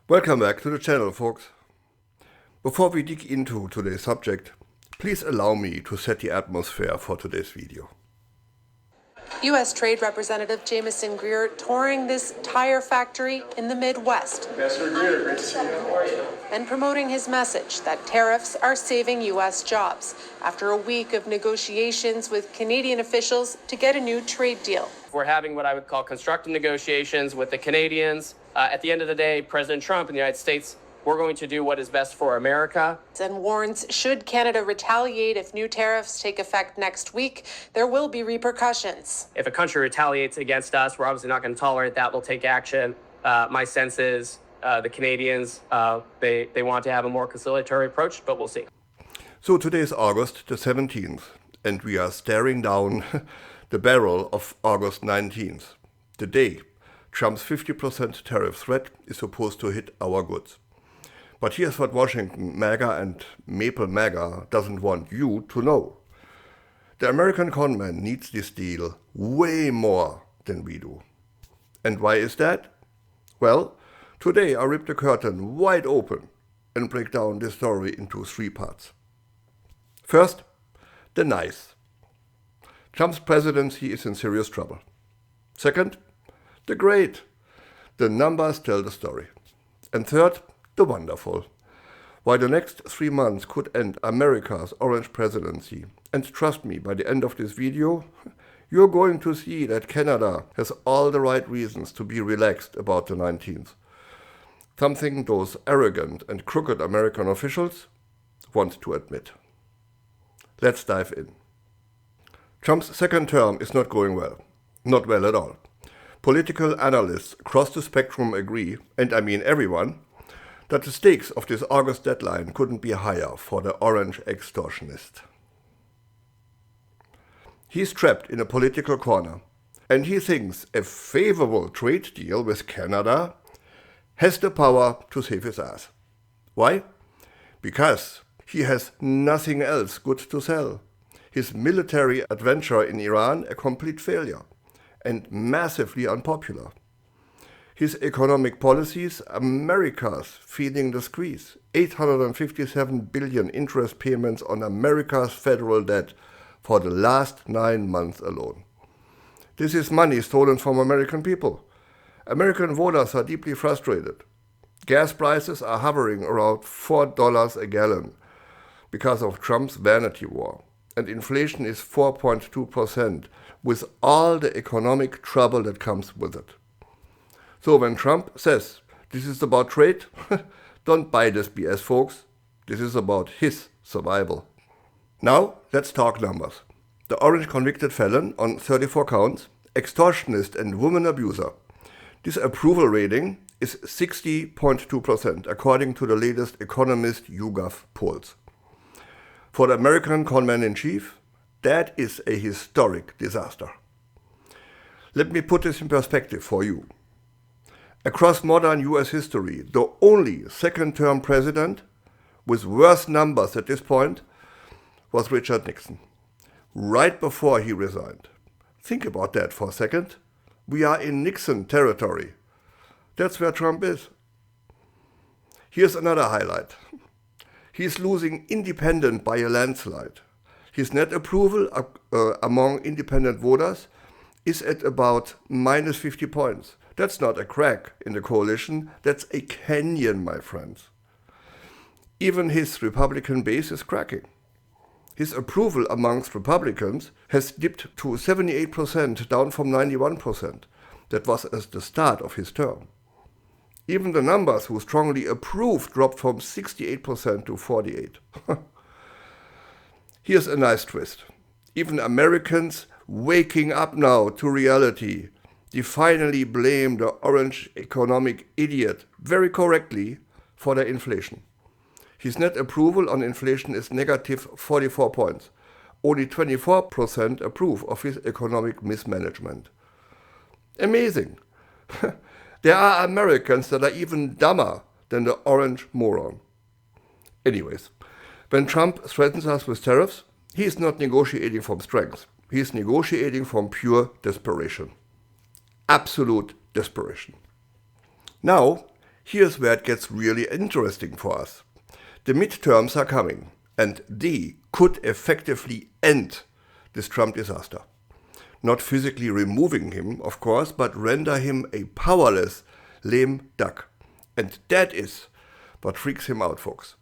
Welcome back to the channel, folks. Before we dig into today's subject, please allow me to set the atmosphere for today's video. U.S. Trade Representative Jamieson Greer touring this tire factory in the Midwest. Ambassador Greer, great to see you. How are you? And promoting his message that tariffs are saving U.S. jobs after a week of negotiations with Canadian officials to get a new trade deal. We're having what I would call constructive negotiations with the Canadians. At the end of the day, President Trump in the United States, we're going to do what is best for America. And warns should Canada retaliate if new tariffs take effect next week, there will be repercussions. If a country retaliates against us, we're obviously not going to tolerate that. We'll take action. My sense is the Canadians, they want to have a more conciliatory approach, but we'll see. So today is August the 17th, and we are staring down the barrel of August 19th, the day Trump's 50% tariff threat is supposed to hit our goods. But here's what Washington MAGA and Maple MAGA doesn't want you to know. The American conman needs this deal way more than we do. And why is that? Well, today I rip the curtain wide open and break down this story into three parts. First, the nice. Trump's presidency is in serious trouble. Second, the great. The numbers tell the story. And third, the wonderful. Why the next 3 months could end America's orange presidency. And trust me, by the end of this video, you're going to see that Canada has all the right reasons to be relaxed about the 19th. Something those arrogant and crooked American officials want to admit. Let's dive in. Trump's second term is not going well. Not well at all. Political analysts across the spectrum agree, and I mean everyone, that the stakes of this August deadline couldn't be higher for the orange extortionist. He's trapped in a political corner, and he thinks a favorable trade deal with Canada has the power to save his ass. Why? Because he has nothing else good to sell. His military adventure in Iran a complete failure and massively unpopular. His economic policies, America's feeding the squeeze. 857 billion interest payments on America's federal debt for the last 9 months alone. This is money stolen from American people. American voters are deeply frustrated. Gas prices are hovering around $4 a gallon because of Trump's vanity war. And inflation is 4.2%, with all the economic trouble that comes with it. So when Trump says this is about trade, don't buy this BS, folks. This is about his survival. Now, let's talk numbers. The orange convicted felon on 34 counts, extortionist and woman abuser. This approval rating is 60.2%, according to the latest Economist YouGov polls. For the American conman-in-chief, that is a historic disaster. Let me put this in perspective for you. Across modern US history, the only second-term president with worse numbers at this point was Richard Nixon, right before he resigned. Think about that for a second. We are in Nixon territory. That's where Trump is. Here's another highlight. He's losing independent by a landslide. His net approval among independent voters is at about minus 50 points. That's not a crack in the coalition, that's a canyon, my friends. Even his Republican base is cracking. His approval amongst Republicans has dipped to 78%, down from 91%. That was at the start of his term. Even the numbers who strongly approve dropped from 68% to 48%. Here's a nice twist. Even Americans waking up now to reality, they finally blame the orange economic idiot very correctly for their inflation. His net approval on inflation is negative 44 points. Only 24% approve of his economic mismanagement. Amazing. There are Americans that are even dumber than the orange moron. Anyways, when Trump threatens us with tariffs, he is not negotiating from strength. He is negotiating from pure desperation. Absolute desperation. Now, Here's where it gets really interesting for us. The midterms are coming, and they could effectively end this Trump disaster. Not physically removing him, of course, but render him a powerless, lame duck. And that is what freaks him out, folks.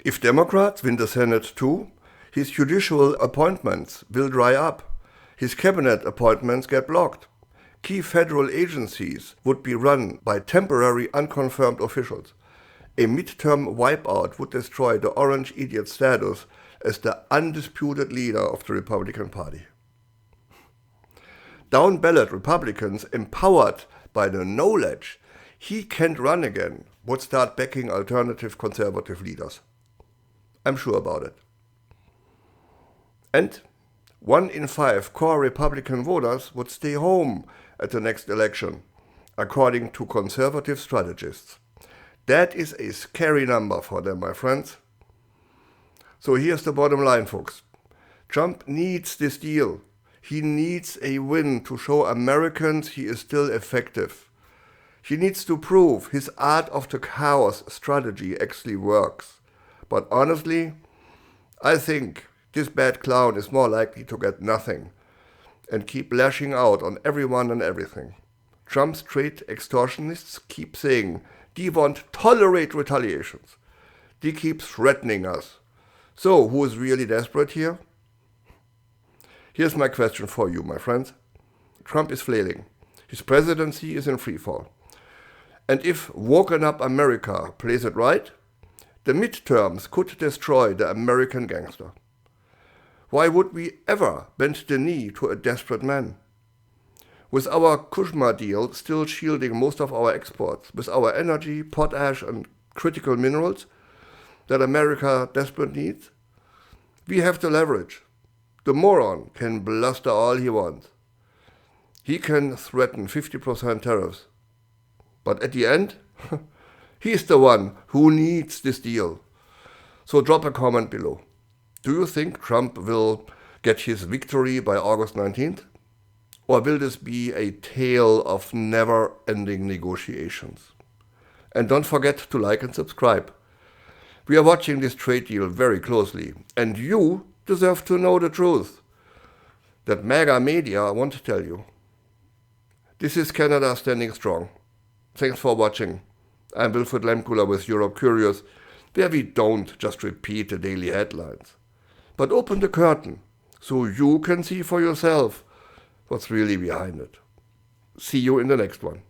If Democrats win the Senate too, his judicial appointments will dry up. His cabinet appointments get blocked. Key federal agencies would be run by temporary unconfirmed officials. A midterm wipeout would destroy the orange idiot status as the undisputed leader of the Republican Party. Down-ballot Republicans, empowered by the knowledge he can't run again, would start backing alternative conservative leaders. I'm sure about it. And 1 in 5 core Republican voters would stay home at the next election, according to conservative strategists. That is a scary number for them, my friends. So here's the bottom line, folks. Trump needs this deal. He needs a win to show Americans he is still effective. He needs to prove his art of the chaos strategy actually works. But honestly, I think this bad clown is more likely to get nothing and keep lashing out on everyone and everything. Trump's trade extortionists keep saying they won't tolerate retaliations. They keep threatening us. So who is really desperate here? Here's my question for you, my friends. Trump is flailing. His presidency is in freefall. And if Woken Up America plays it right, the midterms could destroy the American gangster. Why would we ever bend the knee to a desperate man? With our CUSMA deal still shielding most of our exports, with our energy, potash and critical minerals that America desperately needs, we have the leverage. The moron can bluster all he wants. He can threaten 50% tariffs. But at the end, he's the one who needs this deal. So drop a comment below. Do you think Trump will get his victory by August 19th? Or will this be a tale of never-ending negotiations? And don't forget to like and subscribe. We are watching this trade deal very closely, and you deserve to know the truth that MAGA media won't tell you. This is Canada Standing Strong. Thanks for watching. I'm Wilfried Lemkula with Europe Curious, where we don't just repeat the daily headlines, but open the curtain so you can see for yourself what's really behind it. See you in the next one.